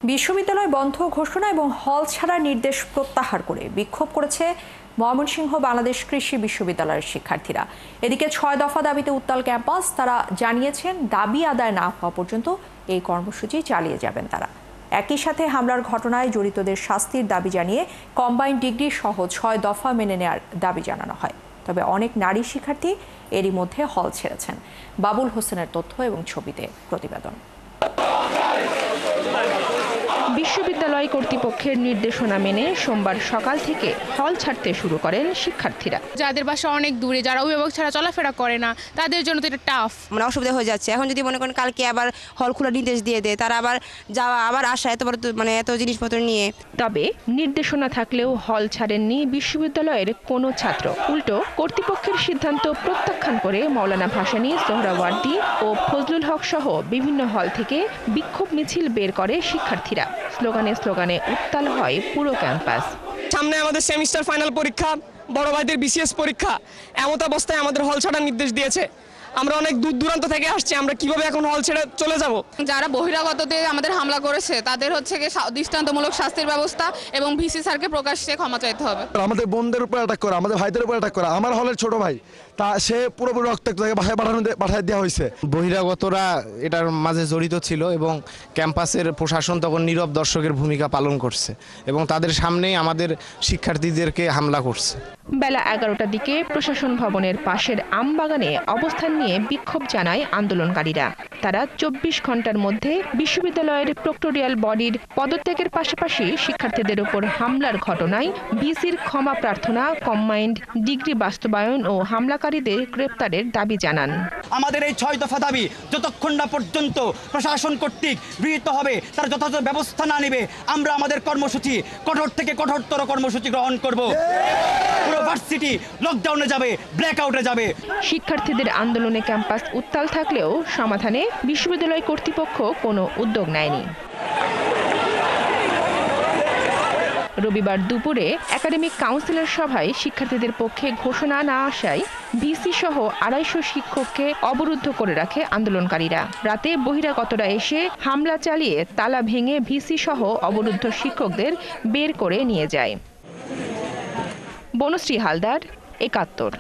বিশ্ববিদ্যালয় বন্ধ ঘোষণা এবং হল ছাড়ার নির্দেশ প্রত্যাহার করে বিক্ষোভ করেছে ময়মনসিংহ বাংলাদেশ কৃষি বিশ্ববিদ্যালয়ের শিক্ষার্থীরা। এদিকে ৬ দফা দাবিতে উত্তাল ক্যাম্পাস। তারা জানিয়েছেন দাবি আদায় না হওয়া পর্যন্ত এই কর্মসূচি চালিয়ে যাবেন তারা। একই সাথে হামলার ঘটনায় জড়িতদের শাস্তির দাবি জানিয়ে কম্বাইন্ড ডিগ্রি সহ ৬ দফা মেনে নেওয়ার দাবি জানানো হয়। তবে অনেক নারী শিক্ষার্থী এরই মধ্যে হল ছেড়েছেন। বাবুল হোসেনের তথ্য এবং ছবিতে প্রতিবেদন। বিশ্ববিদ্যালয় কর্তৃপক্ষের নির্দেশনা মেনে সোমবার সকাল থেকে হল ছাড়তে শুরু করেন শিক্ষার্থীরা। যাদের বাসা অনেক দূরে, যারা অভিভাবক ছাড়া চলাফেরা করে না, তাদের জন্য তো এটা টাফ, অসুবিধা হয়ে যাচ্ছে। এখন যদি মনে করেন কালকে আবার হল খোলার নির্দেশ দিয়ে দেয়, তারা আবার যাওয়া আবার আসা এত বড় এত জিনিসপত্র নিয়ে। তবে নির্দেশনা থাকলেও হল ছাড়েননি বিশ্ববিদ্যালয়ের কোনো ছাত্র। উল্টো কর্তৃপক্ষের সিদ্ধান্ত প্রত্যাখ্যান করে মাওলানা ভাসানী, সোহরাওয়ার্দী ও ফজলুল হক সহ বিভিন্ন হল থেকে বিক্ষোভ মিছিল বের করে শিক্ষার্থীরা। স্লোগানে স্লোগানে উত্তাল হয় পুরো ক্যাম্পাস। সামনে আমাদের সেমিস্টার ফাইনাল পরীক্ষা, বড় ভাইদের বিসিএস পরীক্ষা। এমত অবস্থায় আমাদের হল ছাড়ার নির্দেশ দিয়েছে। আমরা অনেক দূর দূরান্ত থেকে আসছি, আমরা কিভাবে এখন হল ছেড়ে চলে যাব? যারা বহিরাগতদের আমাদের হামলা করেছে তাদের হচ্ছে দৃষ্টান্তমূলক শাস্তির ব্যবস্থা এবং ভিসি স্যারকে প্রকাশ্যে ক্ষমা চাইতে হবে। আমাদের বোনদের উপর অ্যাটাক করা, আমাদের ভাইদের উপর অ্যাটাক করা। আমার হলের ছোট ভাই, তা সে পুরোপুরি রক্তাক্ত তাকে বাসায় পাঠিয়ে দেওয়া হয়েছে। বহিরাগতরা এটার মাঝে জড়িত ছিল এবং ক্যাম্পাসের প্রশাসন তখন নীরব দর্শকের ভূমিকা পালন করছে এবং তাদের সামনেই আমাদের শিক্ষার্থীদেরকে হামলা করছে। বেলা 11টার দিকে প্রশাসন ভবনের পাশের আমবাগানে অবস্থান নিয়ে বিক্ষোভ জানায় আন্দোলনকারীরা। তারা 24 ঘন্টার মধ্যে বিশ্ববিদ্যালয়ের প্রক্টোরিয়াল বডির পদত্যাগের পাশাপাশি শিক্ষার্থীদের উপর হামলার ঘটনায় ভিসির ক্ষমা প্রার্থনা, কম্বাইন্ড ডিগ্রি বাস্তবায়ন ও হামলাকারীদের গ্রেপ্তারের দাবি জানান। আমাদের এই 6 দফা দাবি যতক্ষণ না পর্যন্ত প্রশাসন কর্তৃক গৃহীত হবে, তার যথাযথ ব্যবস্থা না নেবে, আমরা আমাদের কর্মসূচি কঠোর থেকে কঠোরতর কর্মসূচি গ্রহণ করব। পুরো ভার্সিটি লকডাউনে যাবে, ব্ল্যাকআউটে যাবে। শিক্ষার্থীদের আন্দোলনে ক্যাম্পাস উত্তাল থাকলেও সমাধানে বিশ্ববিদ্যালয় কর্তৃপক্ষ কোনো উদ্যোগ নেয়নি। রবিবার দুপুরে একাডেমিক কাউন্সিলের সভায় শিক্ষার্থীদের পক্ষে ঘোষণা না আসায় ভিসি সহ 250 শিক্ষককে অবরুদ্ধ করে রাখে আন্দোলনকারীরা। রাতে বহিরাগতরা এসে হামলা চালিয়ে তালা ভেঙে ভিসি সহ অবরুদ্ধ শিক্ষকদের বের করে নিয়ে যায়। বনশ্রী হালদার, 71।